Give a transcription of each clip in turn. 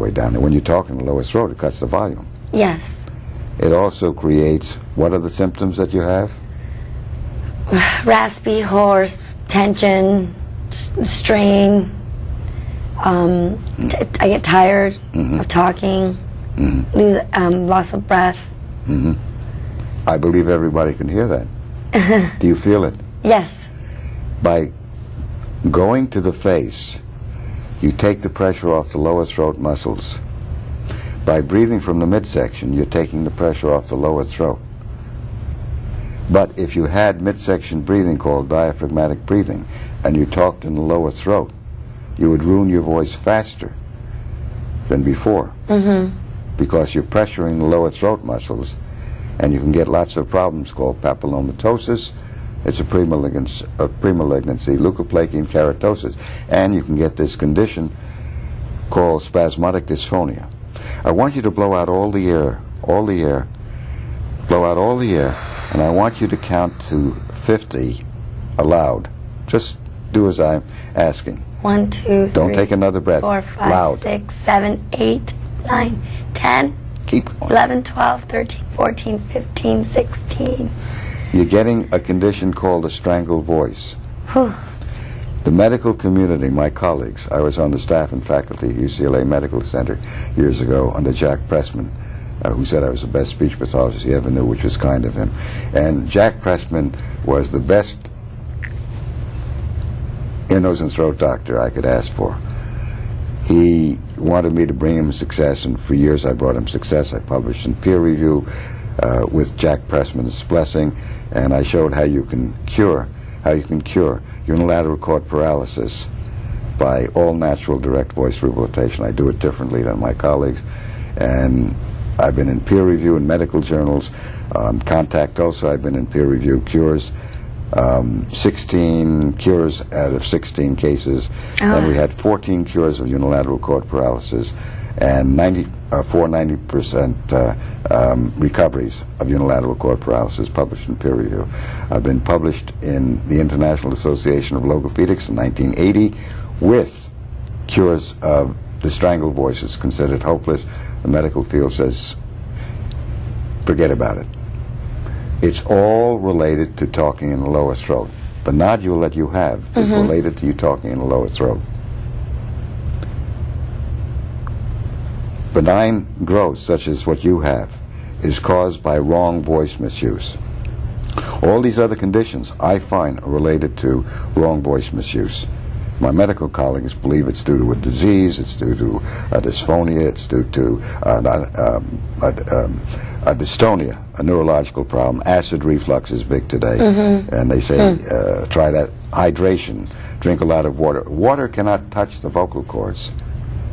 way down there. When you talk in the lower throat, it cuts the volume. Yes. It also creates, what are the symptoms that you have? Raspy, hoarse, tension, strain. I get tired of talking, lose loss of breath. I believe everybody can hear that. Do you feel it? Yes. By going to the face, you take the pressure off the lower throat muscles. By breathing from the midsection, you're taking the pressure off the lower throat. But if you had midsection breathing called diaphragmatic breathing, and you talked in the lower throat, you would ruin your voice faster than before. Because you're pressuring the lower throat muscles, and you can get lots of problems called papillomatosis. It's a premalignancy, leukoplakia keratosis, and you can get this condition called spasmodic dysphonia. I want you to blow out all the air, blow out all the air, and I want you to count to 50 aloud. Just do as I'm asking. 1, 2, 3. Don't take another breath. 4, 5, Loud. 6, 7, 8, 9, 10, Keep going. 11, 12, 13, 14, 15, 16. You're getting a condition called a strangled voice. Whew. The medical community, my colleagues, I was on the staff and faculty at UCLA Medical Center years ago under Jack Pressman, who said I was the best speech pathologist he ever knew, which was kind of him. And Jack Pressman was the best ear, nose, and throat doctor I could ask for. He wanted me to bring him success, and for years I brought him success. I published in peer review with Jack Pressman's blessing, and I showed how you can cure unilateral cord paralysis by all natural direct voice rehabilitation. I do it differently than my colleagues, and I've been in peer review in medical journals. Contact also, I've been in peer review cures. 16 cures out of 16 cases, and we had 14 cures of unilateral cord paralysis and 90% recoveries of unilateral cord paralysis published in peer review. I've been published in the International Association of Logopedics in 1980 with cures of the strangled voice. It's considered hopeless. The medical field says forget about it. It's all related to talking in the lower throat. The nodule that you have is related to you talking in the lower throat. Benign growth, such as what you have, is caused by wrong voice misuse. All these other conditions, I find, are related to wrong voice misuse. My medical colleagues believe it's due to a disease, it's due to a dysphonia, it's due to a dystonia, a neurological problem. Acid reflux is big today, and they say try that. Hydration, drink a lot of water. Water cannot touch the vocal cords.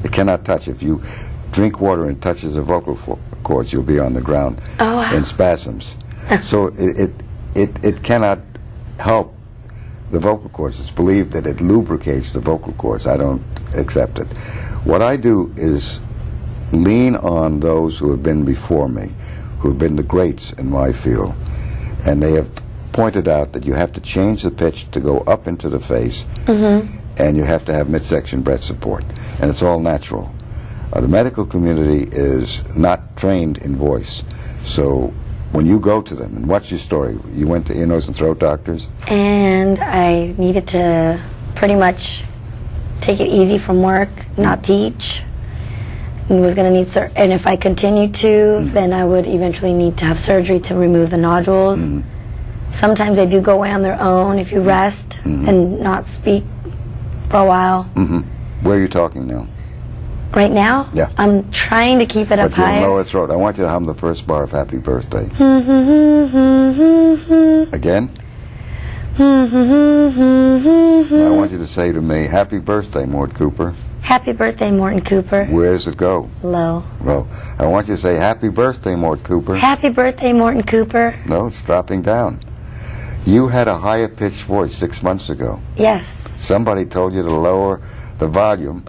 It cannot touch. If you drink water and touches the vocal cords, you'll be on the ground in spasms. So it cannot help the vocal cords. It's believed that it lubricates the vocal cords. I don't accept it. What I do is lean on those who have been before me, who have been the greats in my field, and they have pointed out that you have to change the pitch to go up into the face, and you have to have midsection breath support, and it's all natural. The medical community is not trained in voice, so when you go to them, and what's your story? You went to ear, nose, and throat doctors? And I needed to pretty much take it easy from work, not teach, and was going to need and if I continued to, then I would eventually need to have surgery to remove the nodules. Sometimes they do go away on their own if you rest and not speak for a while. Where are you talking now? Right now? Yeah. I'm trying to keep it up But you're in higher. lower throat. I want you to hum the first bar of Happy Birthday. Again? I want you to say to me, Happy Birthday, Mort Cooper. Happy birthday, Morton Cooper. Where does it go? Low. Low. I want you to say, Happy Birthday, Mort Cooper. Happy birthday, Morton Cooper. No, it's dropping down. You had a higher pitched voice 6 months ago. Yes. Somebody told you to lower the volume,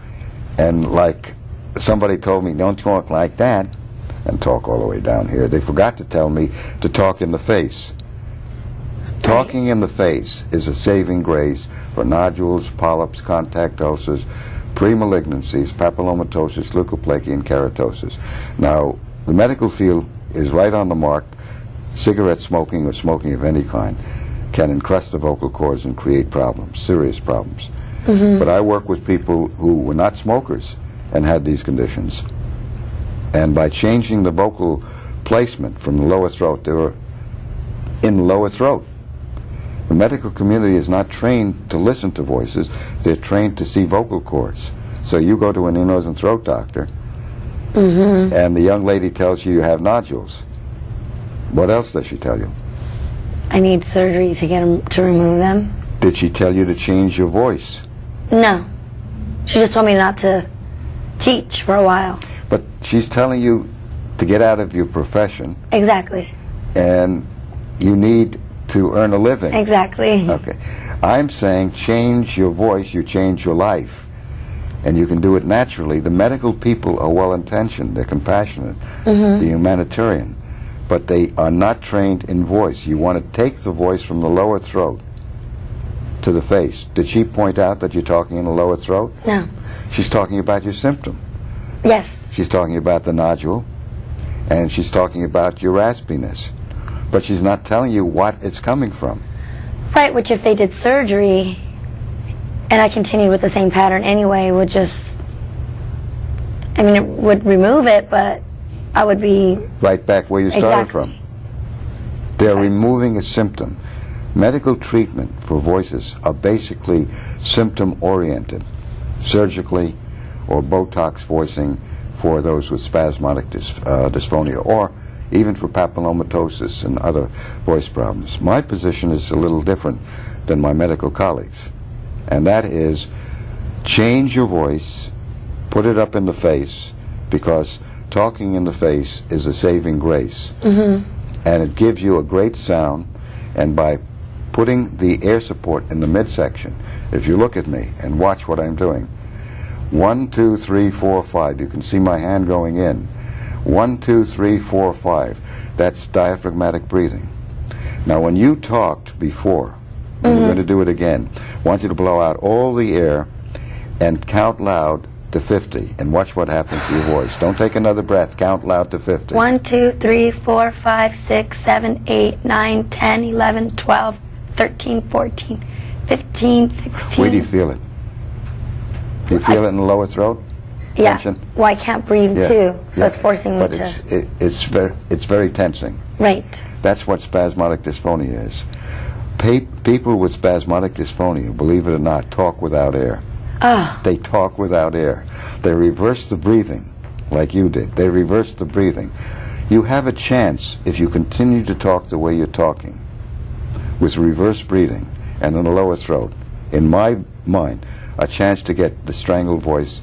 and like somebody told me, don't talk like that, and talk all the way down here. They forgot to tell me to talk in the face. Talking in the face is a saving grace for nodules, polyps, contact ulcers, pre-malignancies, papillomatosis, leukoplakia, and keratosis. Now, the medical field is right on the mark. Cigarette smoking or smoking of any kind can encrust the vocal cords and create problems, serious problems. But I work with people who were not smokers and had these conditions. And by changing the vocal placement from the lower throat, they were in the lower throat. The medical community is not trained to listen to voices. They're trained to see vocal cords. So you go to an ear, nose, and throat doctor, and the young lady tells you you have nodules. What else does she tell you? I need surgery to get them to remove them. Did she tell you to change your voice? No. She just told me not to teach for a while. But she's telling you to get out of your profession, Exactly. and you need to earn a living. Exactly. Okay. I'm saying change your voice, you change your life. And you can do it naturally. The medical people are well-intentioned, they're compassionate, they're humanitarian, but they are not trained in voice. You want to take the voice from the lower throat to the face. Did she point out that you're talking in the lower throat? No. She's talking about your symptom. Yes. She's talking about the nodule, and she's talking about your raspiness. But she's not telling you what it's coming from. Right, which if they did surgery and I continued with the same pattern anyway, would just, I mean, it would remove it, but I would be... Right back where you started Exactly. from. They're removing a symptom. Medical treatment for voices are basically symptom-oriented, surgically or Botox voicing for those with spasmodic dysphonia, or even for papillomatosis and other voice problems. My position is a little different than my medical colleagues, and that is change your voice, put it up in the face, because talking in the face is a saving grace. And it gives you a great sound, and by putting the air support in the midsection, if you look at me and watch what I'm doing, 1, 2, 3, 4, 5, you can see my hand going in. 1, 2, 3, 4, 5. That's diaphragmatic breathing. Now, when you talked before, and we're going to do it again, I want you to blow out all the air and count loud to 50, and watch what happens to your voice. Don't take another breath. Count loud to 50. 1, 2, 3, 4, 5, 6, 7, 8, 9, 10, 11, 12, 13, 14, 15, 16. Where do you feel it? Do you feel it in the lower throat? Yeah. Tension? Well, I can't breathe Yeah. too, so Yeah. it's forcing me But to... it's very tensing. Right. That's what spasmodic dysphonia is. People with spasmodic dysphonia, believe it or not, talk without air. Oh, They talk without air. They reverse the breathing, like you did. They reverse the breathing. You have a chance, if you continue to talk the way you're talking, with reverse breathing and in the lower throat, in my mind, a chance to get the strangled voice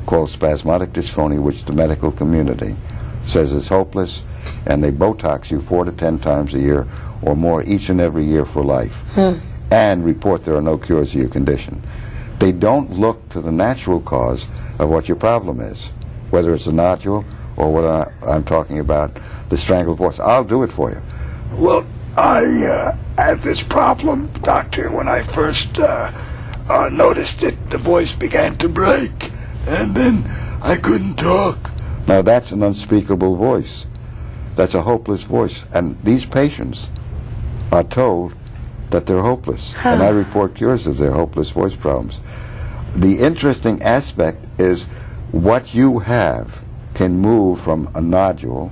called spasmodic dysphonia, which the medical community says is hopeless, and they Botox you 4 to 10 times a year or more each and every year for life, and report there are no cures of your condition. They don't look to the natural cause of what your problem is, whether it's a nodule or what I'm talking about, the strangled voice. I'll do it for you. Well, I had this problem, doctor, when I first noticed it. The voice began to break, and then I couldn't talk. Now that's an unspeakable voice. That's a hopeless voice. And these patients are told that they're hopeless. And I report cures of their hopeless voice problems. The interesting aspect is what you have can move from a nodule,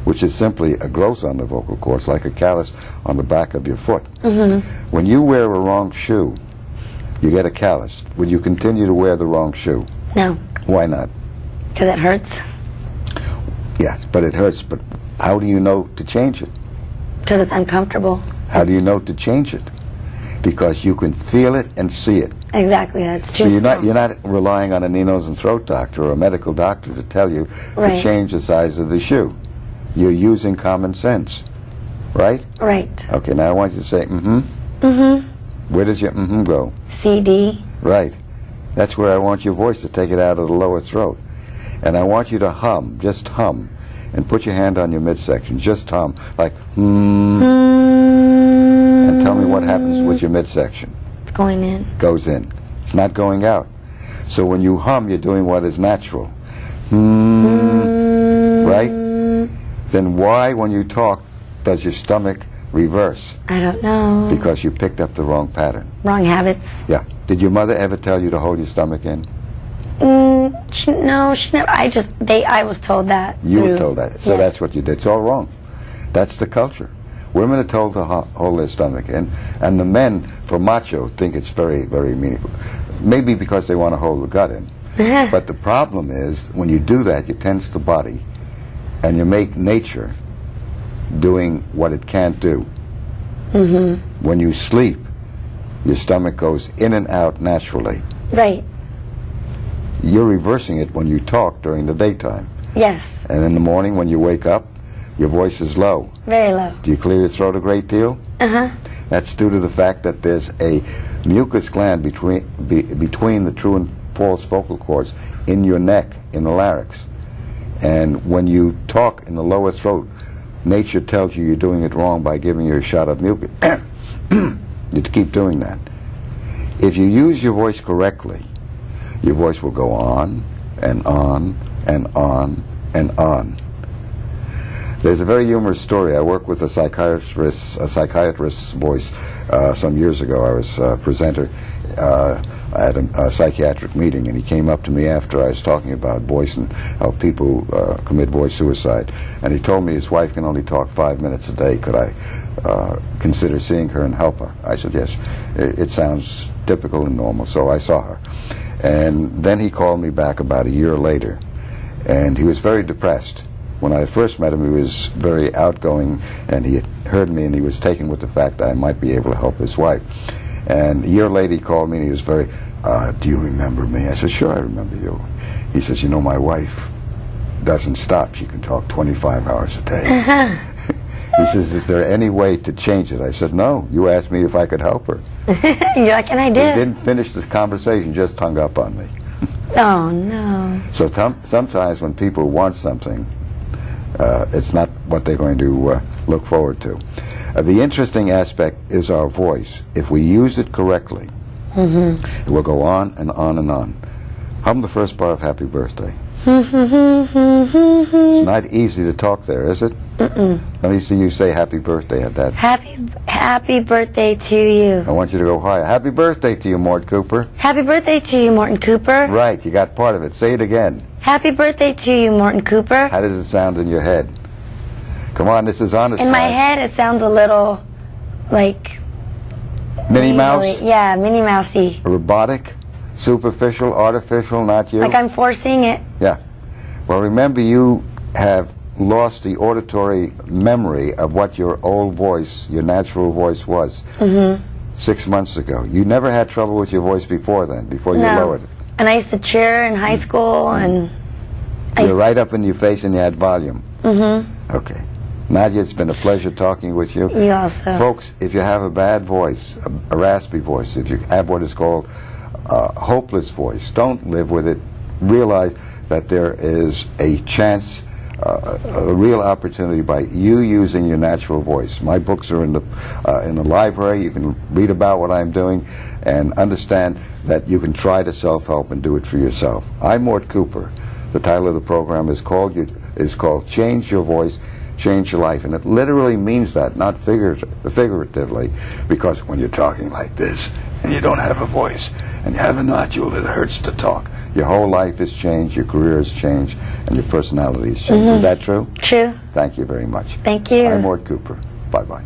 which is simply a growth on the vocal cords, like a callus on the back of your foot. When you wear a wrong shoe, you get a callus. Would you continue to wear the wrong shoe? no, Why not? because it hurts. Yes, but it hurts. But how do you know to change it? Because it's uncomfortable. How do you know to change it? Because you can feel it and see it. Exactly, that's true. So you're not relying on an ear, nose, and throat doctor or a medical doctor to tell you Right. to change the size of the shoe. You're using common sense, right? Right. Okay, now I want you to say mm-hmm. Where does your mm-hmm go? CD. Right. That's where I want your voice to take it out of the lower throat. And I want you to hum, just hum, and put your hand on your midsection. Just hum, like and tell me what happens with your midsection. It's going in. Goes in. It's not going out. So when you hum, you're doing what is natural. Right? Then why, when you talk, does your stomach reverse? I don't know. Because you picked up the wrong pattern. Wrong habits. Yeah. Did your mother ever tell you to hold your stomach in? She never. I was told that. You were through- told that. So Yes. that's what you did. It's all wrong. That's the culture. Women are told to hold their stomach in, and the men, for macho, think it's very, very meaningful. Maybe because they want to hold the gut in. But the problem is, when you do that, you tense the body, and you make nature doing what it can't do. When you sleep, your stomach goes in and out naturally. Right. You're reversing it when you talk during the daytime. Yes. And in the morning, when you wake up, your voice is low. Very low. Do you clear your throat a great deal? That's due to the fact that there's a mucus gland between the true and false vocal cords in your neck, in the larynx. And when you talk in the lower throat, nature tells you you're doing it wrong by giving you a shot of mucus. You keep doing that. If you use your voice correctly, your voice will go on and on and on and on. There's a very humorous story. I worked with a psychiatrist's voice some years ago. I was a presenter at a psychiatric meeting, and he came up to me after I was talking about voice and how people commit voice suicide. And he told me his wife can only talk 5 minutes a day. Could I consider seeing her and help her? I said, yes. It sounds typical and normal. So I saw her. And then he called me back about a year later, and he was very depressed. When I first met him, he was very outgoing, and he had heard me, and he was taken with the fact that I might be able to help his wife. And a year later, he called me, and he was very, do you remember me? I said, sure, I remember you. He says, you know, my wife doesn't stop. She can talk 25 hours a day. He says, is there any way to change it? I said, no. You asked me if I could help her. You're like, and I He did. didn't finish the conversation, just hung up on me. Oh, no. So sometimes when people want something, it's not what they're going to look forward to. The interesting aspect is our voice. If we use it correctly, it will go on and on and on. Hum the first part of Happy Birthday. It's not easy to talk there, is it? Let me see you say Happy Birthday at that. Happy birthday to you. I want you to go higher. Happy birthday to you, Mort Cooper. Happy birthday to you, Morton Cooper. Right, you got part of it. Say it again. Happy birthday to you, Morton Cooper. How does it sound in your head? Come on, this is honest In my time. head, it sounds a little like Minnie Mouse? Yeah, Minnie Mousey. Robotic? Superficial? Artificial? Not you? Like I'm forcing it. Yeah. Well, remember, you have lost the auditory memory of what your old voice, your natural voice was 6 months ago. You never had trouble with your voice before then, before you lowered it. And I used to cheer in high school, and You're right up in your face and you had volume. Okay. Nadia, it's been a pleasure talking with you. You also. Folks, if you have a bad voice, a raspy voice, if you have what is called a hopeless voice, don't live with it. Realize that there is a chance, a real opportunity by you using your natural voice. My books are in the library. You can read about what I'm doing and understand that you can try to self-help and do it for yourself. I'm Mort Cooper. The title of the program is called Change Your Voice, Change Your Life. And it literally means that, not figuratively, because when you're talking like this and you don't have a voice and you have a nodule, it hurts to talk. Your whole life has changed, your career has changed, and your personality has changed. Is that true? True. Thank you very much. Thank you. I'm Mort Cooper. Bye-bye.